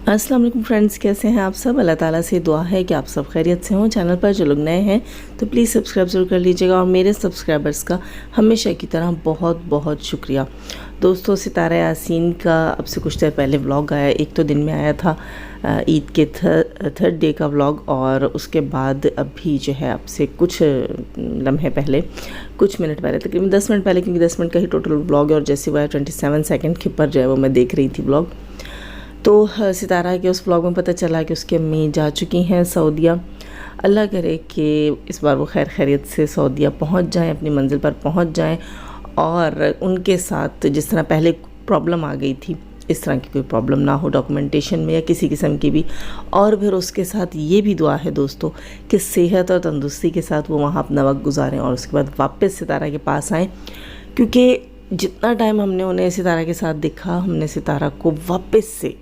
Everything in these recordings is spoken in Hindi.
अस्सलाम वालेकुम फ्रेंड्स, कैसे हैं आप सब। अल्लाह ताला से दुआ है कि आप सब खैरियत से हों। चैनल पर जो लोग नए हैं तो प्लीज़ सब्सक्राइब ज़रूर कर लीजिएगा और मेरे सब्सक्राइबर्स का हमेशा की तरह बहुत बहुत शुक्रिया। दोस्तों, सितारा यासीन का अब से कुछ देर पहले व्लॉग आया। एक तो दिन में आया था ईद के थर्ड डे का व्लॉग, और उसके बाद अभी जो है अब से कुछ लम्हे पहले, कुछ मिनट पहले, तकरीबन 10 मिनट पहले, क्योंकि 10 मिनट का ही टोटल व्लॉग है और जैसे वो 27 सेकेंड के पर जो है वो मैं देख रही थी व्लॉग। तो सितारा के उस व्लॉग में पता चला कि उसकी अम्मी जा चुकी हैं सऊदीया। अल्लाह करे कि इस बार वो खैर खैरियत से सऊदीया पहुंच जाएं, अपनी मंजिल पर पहुंच जाएं, और उनके साथ जिस तरह पहले प्रॉब्लम आ गई थी इस तरह की कोई प्रॉब्लम ना हो डॉक्यूमेंटेशन में या किसी किस्म की भी। और फिर उसके साथ ये भी दुआ है दोस्तों कि सेहत और तंदुरुस्ती के साथ वो वहाँ अपना वक्त गुजारें और उसके बाद वापस सितारा के पास आएँ, क्योंकि जितना टाइम हमने उन्हें सितारा के साथ देखा, हमने सितारा को वापस से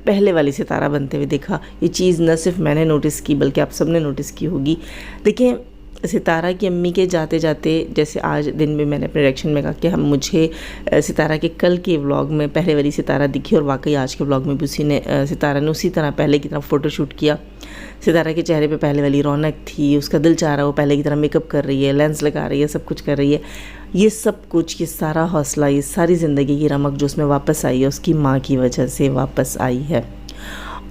पहले वाली सितारा बनते हुए देखा। ये चीज़ न सिर्फ मैंने नोटिस की बल्कि आप सबने नोटिस की होगी। देखिए, सितारा की अम्मी के जाते जाते, जैसे आज दिन में मैंने अपने रिएक्शन में कहा कि मुझे सितारा के कल के व्लॉग में पहले वाली सितारा दिखी, और वाकई आज के व्लॉग में भी सितारा ने उसी तरह पहले की तरह फ़ोटोशूट किया। सितारा के चेहरे पे पहले वाली रौनक थी, उसका दिल चाह रहा, वो पहले की तरह मेकअप कर रही है, लेंस लगा रही है, सब कुछ कर रही है। ये सब कुछ, ये सारा हौसला, ये सारी ज़िंदगी की रमक जो उसमें वापस आई है, उसकी माँ की वजह से वापस आई है।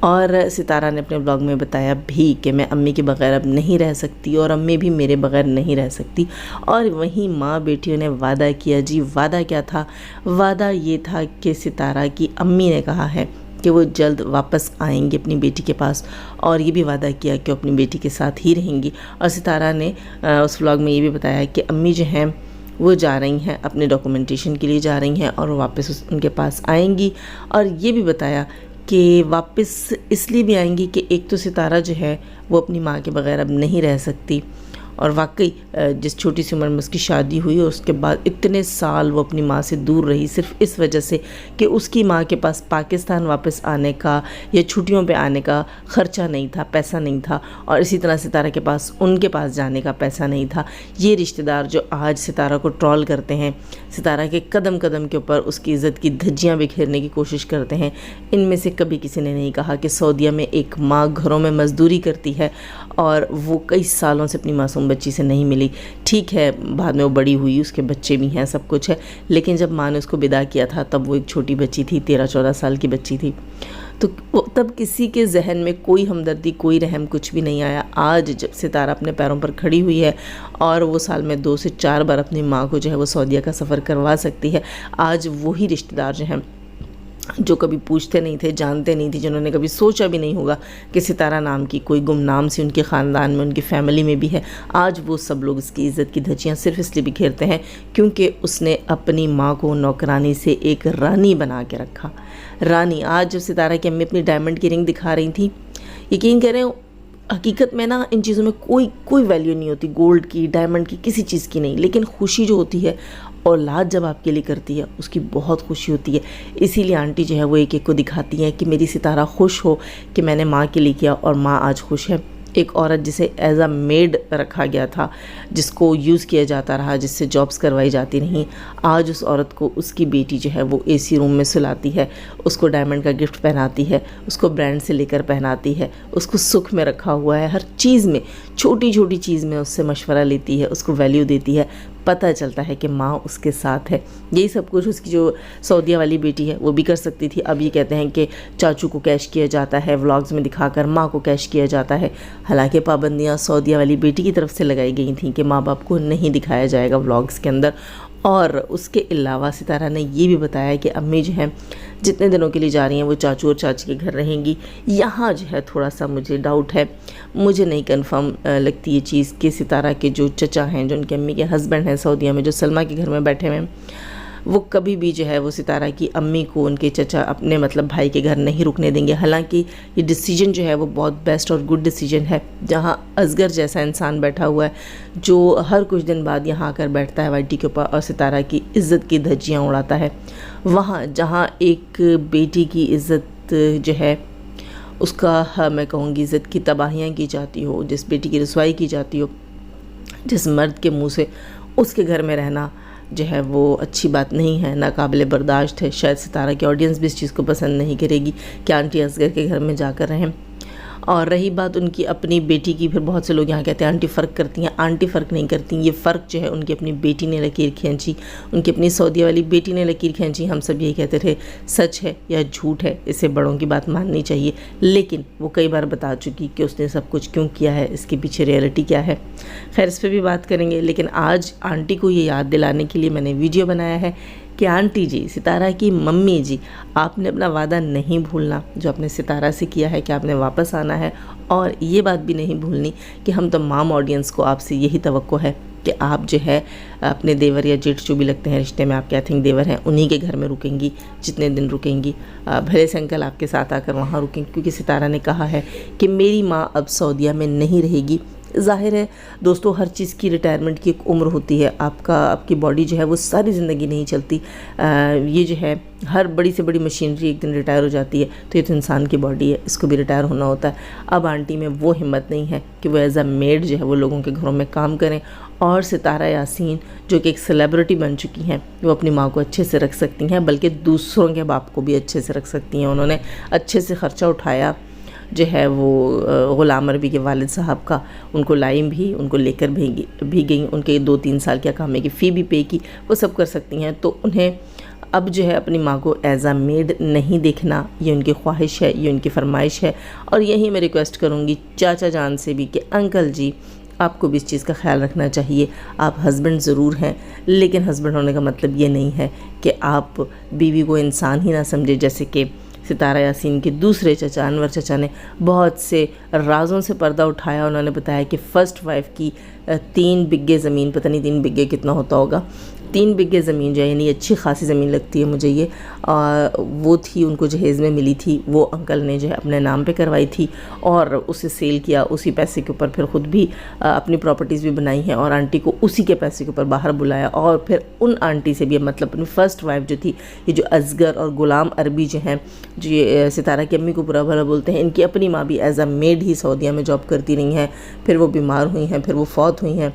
और सितारा ने अपने ब्लॉग में बताया भी कि मैं अम्मी के बग़ैर अब नहीं रह सकती और अम्मी भी मेरे बग़ैर नहीं रह सकती। और वहीं माँ बेटियों ने वादा किया। जी, वादा क्या था? वादा ये था कि सितारा की अम्मी ने कहा है कि वो जल्द वापस आएंगी अपनी बेटी के पास, और ये भी वादा किया कि वो अपनी बेटी के साथ ही रहेंगी। और सितारा ने उस व्लॉग में ये भी बताया कि अम्मी जो हैं वो जा रही हैं, अपने डॉक्यूमेंटेशन के लिए जा रही हैं, और वो वापस उनके पास आएंगी। और ये भी बताया कि वापस इसलिए भी आएंगी कि एक तो सितारा जो है वो अपनी माँ के बग़ैर अब नहीं रह सकती, और वाकई जिस छोटी सी उम्र में उसकी शादी हुई और उसके बाद इतने साल वो अपनी माँ से दूर रही, सिर्फ इस वजह से कि उसकी माँ के पास पाकिस्तान वापस आने का या छुट्टियों पे आने का ख़र्चा नहीं था, पैसा नहीं था, और इसी तरह सितारा के पास उनके पास जाने का पैसा नहीं था। ये रिश्तेदार जो आज सितारा को ट्रोल करते हैं, सितारा के कदम कदम के ऊपर उसकी इज़्ज़त की धज्जियाँ बिखेरने की कोशिश करते हैं, इनमें से कभी किसी ने नहीं कहा कि सऊदीया में एक माँ घरों में मजदूरी करती है और वो कई सालों से अपनी मासूम बच्ची से नहीं मिली। ठीक है, बाद में वो बड़ी हुई, उसके बच्चे भी हैं, सब कुछ है, लेकिन जब माँ ने उसको विदा किया था तब वो एक छोटी बच्ची थी, 13-14 साल की बच्ची थी। तो तब किसी के जहन में कोई हमदर्दी, कोई रहम, कुछ भी नहीं आया। आज जब सितारा अपने पैरों पर खड़ी हुई है और वो साल में 2 से 4 बार अपनी माँ को जो है वो सऊदीया का सफ़र करवा सकती है, आज वही रिश्तेदार जो हैं, जो कभी पूछते नहीं थे, जानते नहीं थे, जिन्होंने कभी सोचा भी नहीं होगा कि सितारा नाम की कोई गुमनाम सी उनके ख़ानदान में, उनकी फैमिली में भी है, आज वो सब लोग इसकी इज़्ज़त की धज्जियाँ सिर्फ इसलिए बिखेरते हैं क्योंकि उसने अपनी माँ को नौकरानी से एक रानी बना के रखा। रानी। आज जब सितारा की अम्मी अपनी डायमंड की रिंग दिखा रही थी, यकीन करें हकीकत में ना इन चीज़ों में कोई वैल्यू नहीं होती, गोल्ड की, डायमंड की, किसी चीज़ की नहीं, लेकिन खुशी जो होती है औलाद जब आपके लिए करती है उसकी बहुत खुशी होती है। इसीलिए आंटी जो है वो एक एक को दिखाती हैं कि मेरी सितारा खुश हो कि मैंने माँ के लिए किया और माँ आज खुश है। एक औरत जिसे एज अ मेड रखा गया था, जिसको यूज़ किया जाता रहा, जिससे जॉब्स करवाई जाती नहीं, आज उस औरत को उसकी बेटी जो है वो एसी रूम में सुलाती है, उसको डायमंड का गिफ्ट पहनाती है, उसको ब्रांड से लेकर पहनाती है, उसको सुख में रखा हुआ है, हर चीज़ में, छोटी छोटी चीज़ में उससे मशवरा लेती है, उसको वैल्यू देती है। पता चलता है कि माँ उसके साथ है। यही सब कुछ उसकी जो सऊदीया वाली बेटी है वो भी कर सकती थी। अब ये कहते हैं कि चाचू को कैश किया जाता है, व्लॉग्स में दिखाकर माँ को कैश किया जाता है। हालांकि पाबंदियाँ सऊदीया वाली बेटी की तरफ से लगाई गई थी कि माँ बाप को नहीं दिखाया जाएगा व्लॉग्स के अंदर। और उसके अलावा सितारा ने ये भी बताया कि अम्मी जो हैं जितने दिनों के लिए जा रही हैं वो चाचू और चाची के घर रहेंगी। यहाँ जो है थोड़ा सा मुझे डाउट है, मुझे नहीं कंफर्म लगती ये चीज़ कि सितारा के जो चचा हैं, जो उनके अम्मी के हस्बैंड हैं सऊदीया में, जो सलमा के घर में बैठे हुए हैं, वो कभी भी जो है वो सितारा की अम्मी को उनके चचा अपने मतलब भाई के घर नहीं रुकने देंगे। हालांकि ये डिसीजन जो है वो बहुत बेस्ट और गुड डिसीजन है। जहाँ असगर जैसा इंसान बैठा हुआ है जो हर कुछ दिन बाद यहाँ आकर बैठता है वाईटी के ऊपर और सितारा की इज़्ज़त की धज्जियाँ उड़ाता है, वहाँ जहाँ एक बेटी की इज़्ज़त जो है उसका मैं कहूँगी इज़्ज़त की तबाहियाँ की जाती हो, जिस बेटी की रसवाई की जाती हो, जिस मर्द के मुँह से उसके घर में रहना जो है वो अच्छी बात नहीं है, नाकाबिले बर्दाश्त है। शायद सितारा की ऑडियंस भी इस चीज़ को पसंद नहीं करेगी कि आंटी असगर के घर में जाकर रहें। और रही बात उनकी अपनी बेटी की, फिर बहुत से लोग यहाँ कहते हैं आंटी फ़र्क करती हैं। आंटी फ़र्क नहीं करती, ये फ़र्क जो है उनकी अपनी बेटी ने लकीर खींची, उनकी अपनी सऊदी वाली बेटी ने लकीर खींची। हम सब यही कहते थे सच है या झूठ है, इसे बड़ों की बात माननी चाहिए, लेकिन वो कई बार बता चुकी कि उसने सब कुछ क्यों किया है, इसके पीछे रियलिटी क्या है। खैर इस पर भी बात करेंगे, लेकिन आज आंटी को ये याद दिलाने के लिए मैंने वीडियो बनाया है कि आंटी जी, सितारा की मम्मी जी, आपने अपना वादा नहीं भूलना जो आपने सितारा से किया है कि आपने वापस आना है। और ये बात भी नहीं भूलनी कि हम तमाम ऑडियंस को आपसे यही तवक्को है कि आप जो है अपने देवर या जेठ जो भी लगते हैं रिश्ते में, आपके आई थिंक देवर हैं, उन्हीं के घर में रुकेंगी जितने दिन रुकेंगी। भले से अंकल आपके साथ आकर वहाँ रुकेंगे, क्योंकि सितारा ने कहा है कि मेरी माँ अब सऊदीया में नहीं रहेगी। ज़ाहिर है दोस्तों, हर चीज़ की रिटायरमेंट की एक उम्र होती है। आपकी बॉडी जो है वो सारी ज़िंदगी नहीं चलती। ये जो है हर बड़ी से बड़ी मशीनरी एक दिन रिटायर हो जाती है, तो ये तो इंसान की बॉडी है, इसको भी रिटायर होना होता है। अब आंटी में वो हिम्मत नहीं है कि वो एज अ मेड जो है वो लोगों के घरों में काम करें। और सितारा यासीन जो कि एक सेलिब्रिटी बन चुकी हैं, वो अपनी माँ को अच्छे से रख सकती हैं, बल्कि दूसरों के बाप को भी अच्छे से रख सकती हैं। उन्होंने अच्छे से ख़र्चा उठाया जो है वो ग़ुलाम अरबी के वालिद साहब का, उनको लाई भी, उनको लेकर भी गई, उनके 2-3 साल के अकामे की फ़ी भी पे की, वो सब कर सकती हैं। तो उन्हें अब जो है अपनी माँ को एज आ मेड नहीं देखना, ये उनकी ख्वाहिश है, ये उनकी फरमाइश है। और यही मैं रिक्वेस्ट करूँगी चाचा जान से भी कि अंकल जी, आपको भी इस चीज़ का ख्याल रखना चाहिए। आप हस्बैंड ज़रूर हैं, लेकिन हस्बैंड होने का मतलब ये नहीं है कि आप बीवी को इंसान ही ना समझे। जैसे कि सितारा यासीन के दूसरे चचा अनवर चचा ने बहुत से राज़ों से पर्दा उठाया। उन्होंने बताया कि फ़र्स्ट वाइफ की 3 बिग्गे ज़मीन, पता नहीं 3 बिग्गे कितना होता होगा, 3 बिग्गे ज़मीन जो है, यानी अच्छी खासी ज़मीन लगती है मुझे ये, वो थी, उनको जहेज़ में मिली थी, वो अंकल ने जो है अपने नाम पे करवाई थी और उसे सेल किया। उसी पैसे के ऊपर फिर ख़ुद भी अपनी प्रॉपर्टीज़ भी बनाई हैं और आंटी को उसी के पैसे के ऊपर बाहर बुलाया। और फिर उन आंटी से भी, मतलब अपनी फ़र्स्ट वाइफ जो थी, ये जो असगर और ग़ुलाम अरबी जो हैं, जो ये सितारा की अम्मी को बुरा भला बोलते हैं, इनकी अपनी माँ भी एज अ मेड ही सऊदीया में जॉब करती रही हैं। फिर वो बीमार हुई हैं, फिर वो फौत हुई हैं।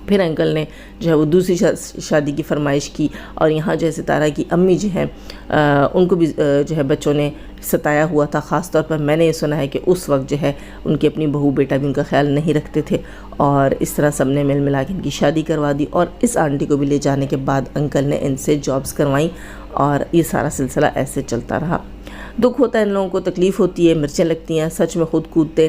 फिर अंकल ने जो है वो दूसरी शादी की फरमाइश की और यहाँ जो है सितारा की अम्मी जो है उनको भी जो है बच्चों ने सताया हुआ था। ख़ास तौर पर मैंने ये सुना है कि उस वक्त जो है उनकी अपनी बहू बेटा भी उनका ख्याल नहीं रखते थे और इस तरह सब ने मिल मिला के इनकी शादी करवा दी। और इस आंटी को भी ले जाने के बाद अंकल ने इनसे जॉब्स करवाई और ये सारा सिलसिला ऐसे चलता रहा। दुख होता है इन लोगों को, तकलीफ़ होती है, मिर्चें लगती हैं, सच में खुद कूदते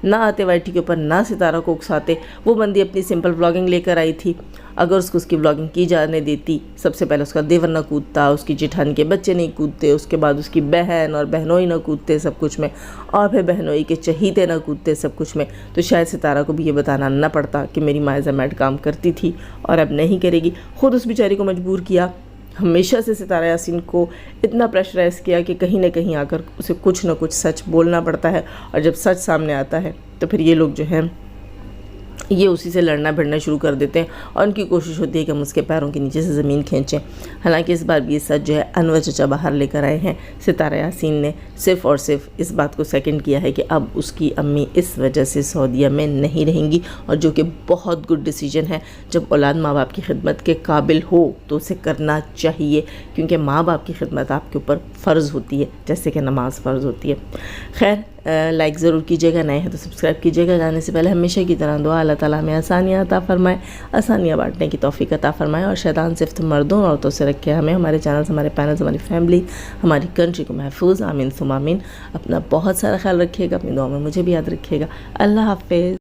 ना आते वाइटी के ऊपर, ना सितारा को उकसाते। वो बंदी अपनी सिंपल व्लॉगिंग लेकर आई थी, अगर उसकी व्लॉगिंग की जाने देती, सबसे पहले उसका देवर ना कूदता, उसकी जेठानी के बच्चे नहीं कूदते, उसके बाद उसकी बहन और बहनोई ना कूदते सब कुछ में, और फिर बहनोई के चहीते ना कूदते सब कुछ में, तो शायद सितारा को भी ये बताना ना पड़ता कि मेरी माँ ज़मैट काम करती थी और अब नहीं करेगी। ख़ुद उस बेचारी को मजबूर किया, हमेशा से सितारा यासीन को इतना प्रेशराइज़ किया कि कहीं ना कहीं आकर उसे कुछ ना कुछ सच बोलना पड़ता है। और जब सच सामने आता है तो फिर ये लोग जो हैं ये उसी से लड़ना भिड़ना शुरू कर देते हैं और उनकी कोशिश होती है कि हम उसके पैरों के नीचे से ज़मीन खींचें। हालांकि इस बार भी ये सच जो है अनवर चचा बाहर लेकर आए हैं। सितारा यासीन ने सिर्फ़ और सिर्फ इस बात को सेकंड किया है कि अब उसकी अम्मी इस वजह से सऊदीया में नहीं रहेंगी, और जो कि बहुत गुड डिसीजन है। जब औलाद माँ बाप की खिदमत के काबिल हो तो उसे करना चाहिए, क्योंकि माँ बाप की खिदमत आपके ऊपर फ़र्ज़ होती है, जैसे कि नमाज फ़र्ज़ होती है। खैर लाइक ज़रूर कीजिएगा, नए हैं तो सब्सक्राइब कीजिएगा। जाने से पहले हमेशा की तरह दुआ अल्लाह ताला हमें आसानियाँ अता फ़रमाए, आसानियाँ बांटने की तौफ़ीक अता फ़रमाए और शैतान सिर्फ मर्दों और औरतों से रखे हमें, हमारे चैनल्स, हमारे पैनल्स, हमारी फैमिली, हमारी कंट्री को महफूज। आमीन सुम आमीन। अपना बहुत सारा ख्याल रखिएगा, अपनी दुआ में मुझे भी याद रखिएगा। अल्लाह हाफ़िज़।